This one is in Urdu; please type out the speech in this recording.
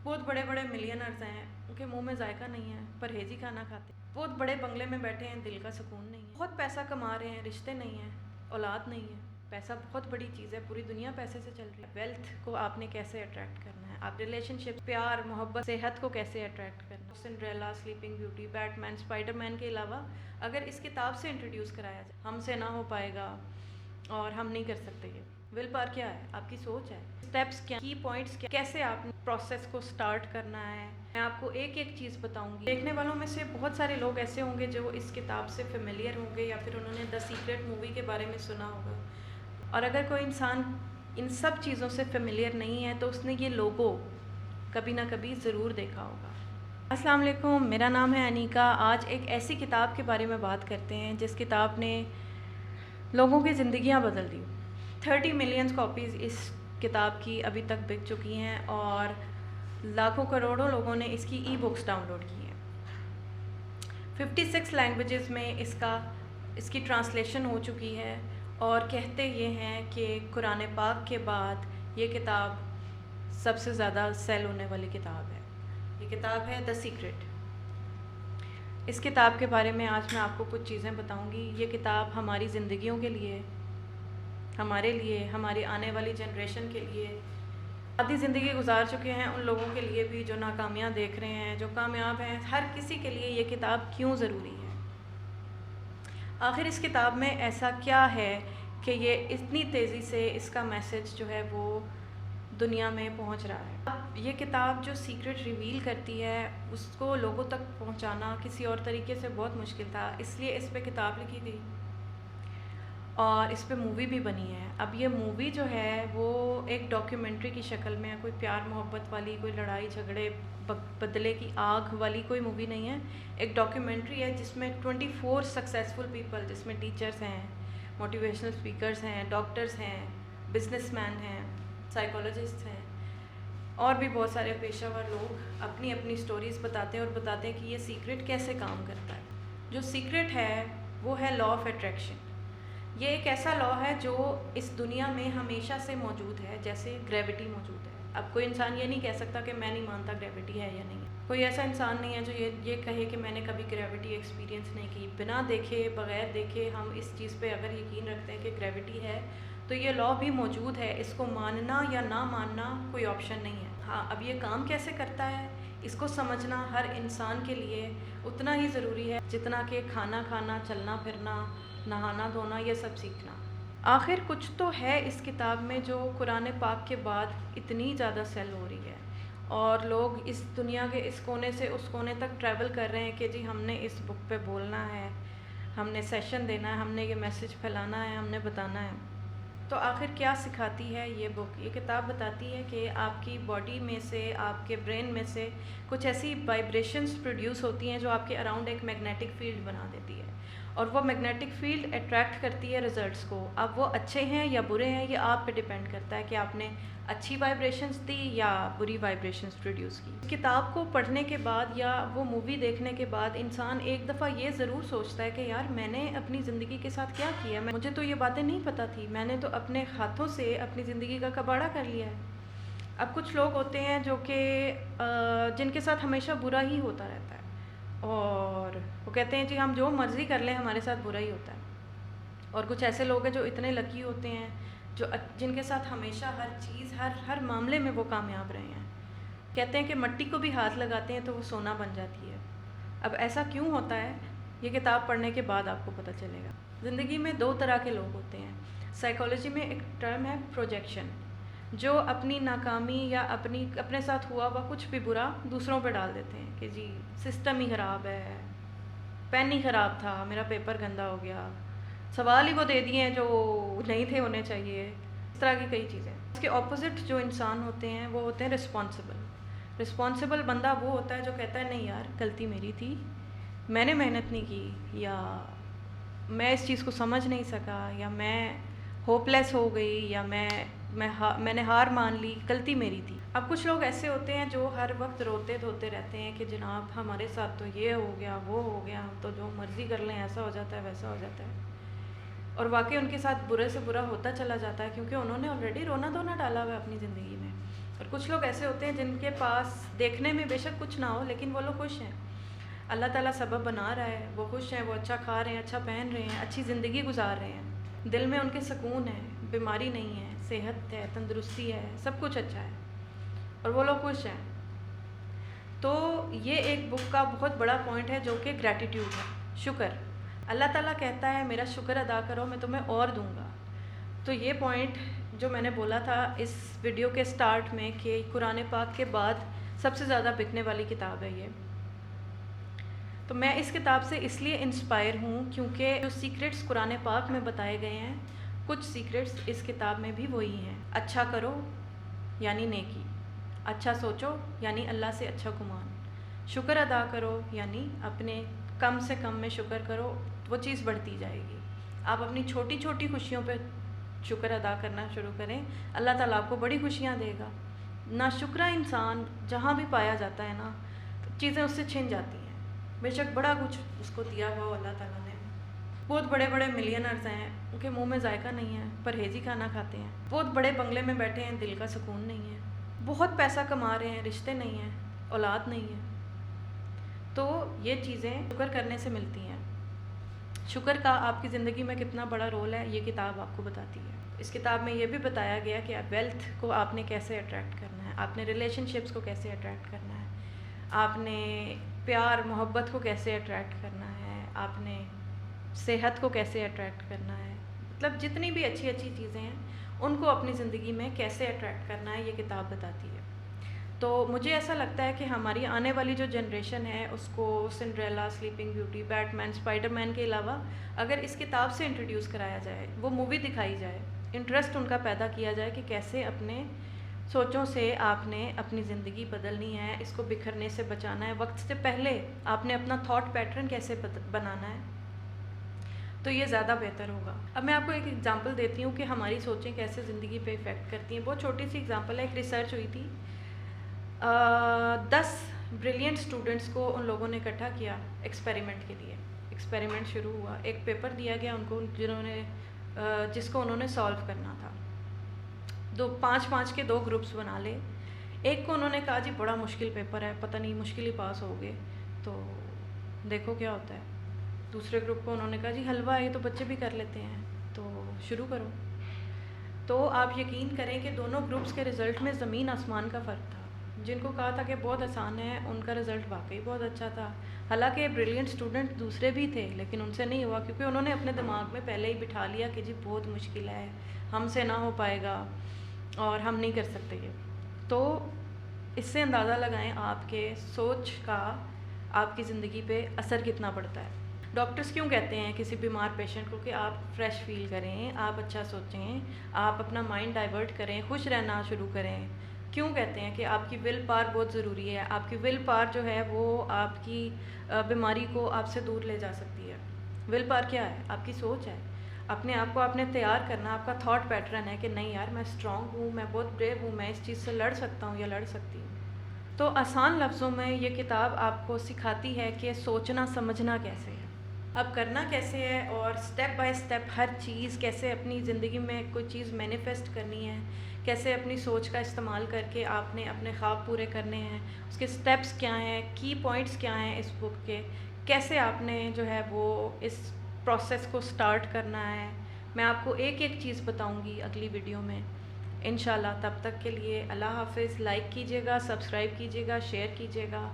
بہت بڑے بڑے ملینرز ہیں، ان کے منہ میں ذائقہ نہیں ہے، پرہیزی کھانا کھاتے ہیں، بہت بڑے بنگلے میں بیٹھے ہیں، دل کا سکون نہیں ہے، بہت پیسہ کما رہے ہیں، رشتے نہیں ہیں، اولاد نہیں ہے۔ پیسہ بہت بڑی چیز ہے، پوری دنیا پیسے سے چل رہی ہے۔ ویلتھ کو آپ نے کیسے اٹریکٹ کرنا ہے، آپ ریلیشن شپ، پیار، محبت، صحت کو کیسے اٹریکٹ کرنا ہے۔ سنڈریلا، سلیپنگ بیوٹی، بیٹ مین، اسپائڈر مین کے علاوہ اگر اس کتاب سے انٹروڈیوس کرایا جائے، ہم سے نہ ہو پائے گا اور ہم نہیں کر سکتے۔ یہ ول پاور کیا ہے، آپ کی سوچ ہے، اسٹیپس کیا، کی پوائنٹس کیا، کیسے آپ نے پروسیس کو سٹارٹ کرنا ہے۔ میں آپ کو ایک ایک چیز بتاؤں گی۔ دیکھنے والوں میں سے بہت سارے لوگ ایسے ہوں گے جو اس کتاب سے فیملیئر ہوں گے، یا پھر انہوں نے دا سیکرٹ مووی کے بارے میں سنا ہوگا، اور اگر کوئی انسان ان سب چیزوں سے فیملیئر نہیں ہے تو اس نے یہ لوگو کبھی نہ کبھی ضرور دیکھا ہوگا۔ السلام علیکم، میرا نام ہے انیکا۔ آج ایک ایسی کتاب کے بارے میں بات کرتے ہیں جس کتاب نے لوگوں کی زندگیاں بدل دی۔ 30 ملین کاپیز اس کتاب کی ابھی تک بک چکی ہیں، اور لاکھوں کروڑوں لوگوں نے اس کی ای بکس ڈاؤن لوڈ کی ہیں۔ 56 لینگویجز میں اس کی ٹرانسلیشن ہو چکی ہے، اور کہتے یہ ہیں کہ قرآن پاک کے بعد یہ کتاب سب سے زیادہ سیل ہونے والی کتاب ہے۔ یہ کتاب ہے دا سیکرٹ۔ اس کتاب کے بارے میں آج میں آپ کو کچھ چیزیں بتاؤں گی۔ یہ کتاب ہماری زندگیوں کے لیے، ہمارے لیے، ہماری آنے والی جنریشن کے لیے، آدھی زندگی گزار چکے ہیں ان لوگوں کے لیے بھی جو ناکامیاں دیکھ رہے ہیں، جو کامیاب ہیں، ہر کسی کے لیے یہ کتاب کیوں ضروری ہے۔ آخر اس کتاب میں ایسا کیا ہے کہ یہ اتنی تیزی سے اس کا میسج جو ہے وہ دنیا میں پہنچ رہا ہے۔ یہ کتاب جو سیکرٹ ریویل کرتی ہے اس کو لوگوں تک پہنچانا کسی اور طریقے سے بہت مشکل تھا، اس لیے اس پہ کتاب لکھی گئی اور اس پہ مووی بھی بنی ہے۔ اب یہ مووی جو ہے وہ ایک ڈاکیومنٹری کی شکل میں ہے، کوئی پیار محبت والی، کوئی لڑائی جھگڑے بدلے کی آگ والی کوئی مووی نہیں ہے۔ ایک ڈاکیومنٹری ہے جس میں 24 سکسیزفل پیپل، جس میں ٹیچرز ہیں، موٹیویشنل اسپیکرز ہیں، ڈاکٹرز ہیں، بزنس مین ہیں، سائیکالوجسٹ ہیں، اور بھی بہت سارے پیشہ ور لوگ اپنی اپنی سٹوریز بتاتے ہیں، اور بتاتے ہیں کہ یہ سیکرٹ کیسے کام کرتا ہے۔ جو سیکرٹ ہے وہ ہے لا آف اٹریکشن۔ یہ ایک ایسا لا ہے جو اس دنیا میں ہمیشہ سے موجود ہے، جیسے گریوٹی موجود ہے۔ اب کوئی انسان یہ نہیں کہہ سکتا کہ میں نہیں مانتا گریوٹی ہے یا نہیں ہے۔ کوئی ایسا انسان نہیں ہے جو یہ کہے کہ میں نے کبھی گریوٹی ایکسپیرینس نہیں کی۔ بنا دیکھے، بغیر دیکھے ہم اس چیز پہ اگر یقین رکھتے ہیں کہ گریوٹی ہے تو یہ لا بھی موجود ہے، اس کو ماننا یا نہ ماننا کوئی آپشن نہیں ہے۔ ہاں، اب یہ کام کیسے کرتا ہے اس کو سمجھنا ہر انسان کے لیے اتنا ہی ضروری ہے جتنا کہ کھانا کھانا، چلنا پھرنا، نہانا دھونا، یہ سب سیکھنا۔ آخر کچھ تو ہے اس کتاب میں جو قرآن پاک کے بعد اتنی زیادہ سیل ہو رہی ہے، اور لوگ اس دنیا کے اس کونے سے اس کونے تک ٹریول کر رہے ہیں کہ جی ہم نے اس بک پہ بولنا ہے، ہم نے سیشن دینا ہے، ہم نے یہ میسج پھیلانا ہے، ہم نے بتانا ہے۔ تو آخر کیا سکھاتی ہے یہ بک؟ یہ کتاب بتاتی ہے کہ آپ کی باڈی میں سے، آپ کے برین میں سے کچھ ایسی وائبریشنز پروڈیوس ہوتی ہیں جو آپ کے اراؤنڈ ایک میگنیٹک فیلڈ بنا دیتی ہے، اور وہ میگنیٹک فیلڈ اٹریکٹ کرتی ہے ریزلٹس کو۔ اب وہ اچھے ہیں یا برے ہیں یہ آپ پہ ڈیپینڈ کرتا ہے کہ آپ نے اچھی وائبریشنز دی یا بری وائبریشنز پروڈیوس کی۔ کتاب کو پڑھنے کے بعد یا وہ مووی دیکھنے کے بعد انسان ایک دفعہ یہ ضرور سوچتا ہے کہ یار میں نے اپنی زندگی کے ساتھ کیا کیا ہے، مجھے تو یہ باتیں نہیں پتہ تھی، میں نے تو اپنے ہاتھوں سے اپنی زندگی کا کباڑہ کر لیا ہے۔ اب کچھ لوگ ہوتے ہیں جو کہ جن کے ساتھ ہمیشہ برا ہی ہوتا رہتا ہے، اور وہ کہتے ہیں جی ہم جو مرضی کر لیں ہمارے ساتھ برا ہی ہوتا ہے۔ اور کچھ ایسے لوگ ہیں جو اتنے لکی ہوتے ہیں جن کے ساتھ ہمیشہ ہر چیز، ہر معاملے میں وہ کامیاب رہے ہیں۔ کہتے ہیں کہ مٹی کو بھی ہاتھ لگاتے ہیں تو وہ سونا بن جاتی ہے۔ اب ایسا کیوں ہوتا ہے یہ کتاب پڑھنے کے بعد آپ کو پتہ چلے گا۔ زندگی میں دو طرح کے لوگ ہوتے ہیں۔ سائیکالوجی میں ایک ٹرم ہے پروجیکشن، جو اپنی ناکامی یا اپنے ساتھ ہوا کچھ بھی برا دوسروں پہ ڈال دیتے ہیں کہ جی سسٹم ہی خراب ہے، پین ہی خراب تھا، میرا پیپر گندا ہو گیا، سوال ہی وہ دے دیے ہیں جو نہیں تھے ہونے چاہیے، اس طرح کی کئی چیزیں۔ اس کے اپوزٹ جو انسان ہوتے ہیں وہ ہوتے ہیں رسپانسبل بندہ وہ ہوتا ہے جو کہتا ہے نہیں یار غلطی میری تھی، میں نے محنت نہیں کی، یا میں اس چیز کو سمجھ نہیں سکا، یا میں ہوپ لیس ہو گئی، یا میں نے ہار مان لی، غلطی میری تھی۔ اب کچھ لوگ ایسے ہوتے ہیں جو ہر وقت روتے دھوتے رہتے ہیں کہ جناب ہمارے ساتھ تو یہ ہو گیا، وہ ہو گیا، ہم تو جو مرضی کر لیں ایسا ہو جاتا ہے، ویسا ہو جاتا ہے۔ اور واقعی ان کے ساتھ برے سے برا ہوتا چلا جاتا ہے، کیونکہ انہوں نے آلریڈی رونا دھونا ڈالا ہوا ہے اپنی زندگی میں۔ اور کچھ لوگ ایسے ہوتے ہیں جن کے پاس دیکھنے میں بے شک کچھ نہ ہو لیکن وہ لوگ خوش ہیں، اللہ تعالیٰ سبب بنا رہا ہے، وہ خوش ہیں، وہ اچھا کھا رہے ہیں، اچھا پہن رہے ہیں، اچھی زندگی گزار رہے ہیں، دل میں ان کے سکون ہے، بیماری نہیں ہے، صحت ہے، تندرستی ہے، سب کچھ اچھا ہے اور وہ لوگ خوش ہیں۔ تو یہ ایک بک کا بہت بڑا پوائنٹ ہے جو کہ گریٹیٹیوڈ ہے، شکر۔ اللہ تعالیٰ کہتا ہے میرا شکر ادا کرو میں تمہیں اور دوں گا۔ تو یہ پوائنٹ جو میں نے بولا تھا اس ویڈیو کے سٹارٹ میں کہ قرآن پاک کے بعد سب سے زیادہ بکنے والی کتاب ہے یہ، تو میں اس کتاب سے اس لیے انسپائر ہوں کیونکہ جو سیکرٹس قرآن پاک میں بتائے گئے ہیں کچھ سیکرٹس اس کتاب میں بھی وہی ہیں۔ اچھا کرو یعنی نیکی، اچھا سوچو یعنی اللہ سے اچھا گمان، شکر ادا کرو یعنی اپنے کم سے کم میں شکر کرو، وہ چیز بڑھتی جائے گی۔ آپ اپنی چھوٹی چھوٹی خوشیوں پہ شکر ادا کرنا شروع کریں، اللہ تعالیٰ آپ کو بڑی خوشیاں دے گا۔ ناشکرا انسان جہاں بھی پایا جاتا ہے نا، چیزیں اس سے چھن جاتی ہیں، بے شک بڑا کچھ اس کو دیا ہوا ہو اللہ تعالیٰ نے۔ بہت بڑے بڑے ملینرز ہیں، ان کے منہ میں ذائقہ نہیں ہے، پرہیزی کھانا کھاتے ہیں، بہت بڑے بنگلے میں بیٹھے ہیں، دل کا سکون نہیں ہے، بہت پیسہ کما رہے ہیں، رشتے نہیں ہیں، اولاد نہیں ہے۔ تو یہ چیزیں شکر کرنے سے ملتی ہیں۔ شکر کا آپ کی زندگی میں کتنا بڑا رول ہے یہ کتاب آپ کو بتاتی ہے۔ اس کتاب میں یہ بھی بتایا گیا کہ ویلتھ کو آپ نے کیسے اٹریکٹ کرنا ہے، آپ نے ریلیشن شپس کو کیسے اٹریکٹ کرنا ہے، آپ نے پیار محبت کو کیسے اٹریکٹ کرنا ہے، آپ نے صحت کو کیسے اٹریکٹ کرنا ہے، مطلب جتنی بھی اچھی اچھی چیزیں ہیں ان کو اپنی زندگی میں کیسے اٹریکٹ کرنا ہے یہ کتاب بتاتی ہے۔ تو مجھے ایسا لگتا ہے کہ ہماری آنے والی جو جنریشن ہے اس کو سنڈریلا، سلیپنگ بیوٹی، بیٹ مین، اسپائڈر مین کے علاوہ اگر اس کتاب سے انٹروڈیوس کرایا جائے، وہ مووی دکھائی جائے، انٹرسٹ ان کا پیدا کیا جائے کہ کیسے اپنے سوچوں سے آپ نے اپنی زندگی بدلنی ہے، اس کو بکھرنے سے بچانا ہے، وقت سے پہلے آپ نے اپنا تھاٹ پیٹرن کیسے بنانا ہے، تو یہ زیادہ بہتر ہوگا۔ اب میں آپ کو ایک ایگزامپل دیتی ہوں کہ ہماری سوچیں کیسے زندگی پہ افیکٹ کرتی ہیں۔ بہت چھوٹی سی ایگزامپل ہے، ایک ریسرچ ہوئی تھی، 10 بریلینٹ اسٹوڈنٹس کو ان لوگوں نے اکٹھا کیا ایکسپیریمنٹ کے لیے۔ ایکسپیریمنٹ شروع ہوا، ایک پیپر دیا گیا ان کو جس کو انہوں نے سالو کرنا تھا۔ 5 کے 2 گروپس بنا لے۔ ایک کو انہوں نے کہا جی بڑا مشکل پیپر ہے، پتہ نہیں مشکل ہی پاس ہوگے تو دیکھو کیا ہوتا ہے۔ دوسرے گروپ کو انہوں نے کہا جی حلوہ ہے یہ تو بچے بھی کر لیتے ہیں تو شروع کرو۔ تو آپ یقین کریں کہ دونوں گروپس کے رزلٹ میں زمین آسمان کا فرق تھا۔ جن کو کہا تھا کہ بہت آسان ہے ان کا رزلٹ واقعی بہت اچھا تھا، حالانکہ بریلینٹ اسٹوڈنٹ دوسرے بھی تھے لیکن ان سے نہیں ہوا کیونکہ انہوں نے اپنے دماغ میں پہلے ہی بٹھا لیا کہ جی بہت مشکل ہے، ہم سے نہ ہو پائے گا اور ہم نہیں کر سکتے یہ۔ تو اس سے اندازہ لگائیں آپ کے سوچ کا آپ کی زندگی پہ اثر کتنا پڑتا ہے۔ ڈاکٹرز کیوں کہتے ہیں کسی بیمار پیشنٹ کو کہ آپ فریش فیل کریں، آپ اچھا سوچیں، آپ اپنا مائنڈ ڈائیورٹ کریں، خوش رہنا شروع کریں؟ کیوں کہتے ہیں کہ آپ کی ول پاور بہت ضروری ہے، آپ کی ول پاور جو ہے وہ آپ کی بیماری کو آپ سے دور لے جا سکتی ہے۔ ول پاور کیا ہے؟ آپ کی سوچ ہے، اپنے آپ کو آپ نے تیار کرنا، آپ کا تھاٹ پیٹرن ہے کہ نہیں یار میں اسٹرانگ ہوں، میں بہت بریو ہوں، میں اس چیز سے لڑ سکتا ہوں یا لڑ سکتی ہوں۔ تو آسان لفظوں میں یہ کتاب آپ کو سکھاتی ہے کہ سوچنا سمجھنا کیسے ہے، اب کرنا کیسے ہے، اور سٹیپ بائی سٹیپ ہر چیز کیسے اپنی زندگی میں کوئی چیز مینیفیسٹ کرنی ہے، کیسے اپنی سوچ کا استعمال کر کے آپ نے اپنے خواب پورے کرنے ہیں، اس کے سٹیپس کیا ہیں، کی پوائنٹس کیا ہیں اس بک کے، کیسے آپ نے جو ہے وہ اس پروسیس کو سٹارٹ کرنا ہے۔ میں آپ کو ایک ایک چیز بتاؤں گی اگلی ویڈیو میں انشاءاللہ۔ تب تک کے لیے اللہ حافظ۔ لائک کیجیے گا، سبسکرائب کیجیے گا، شیئر کیجیے گا۔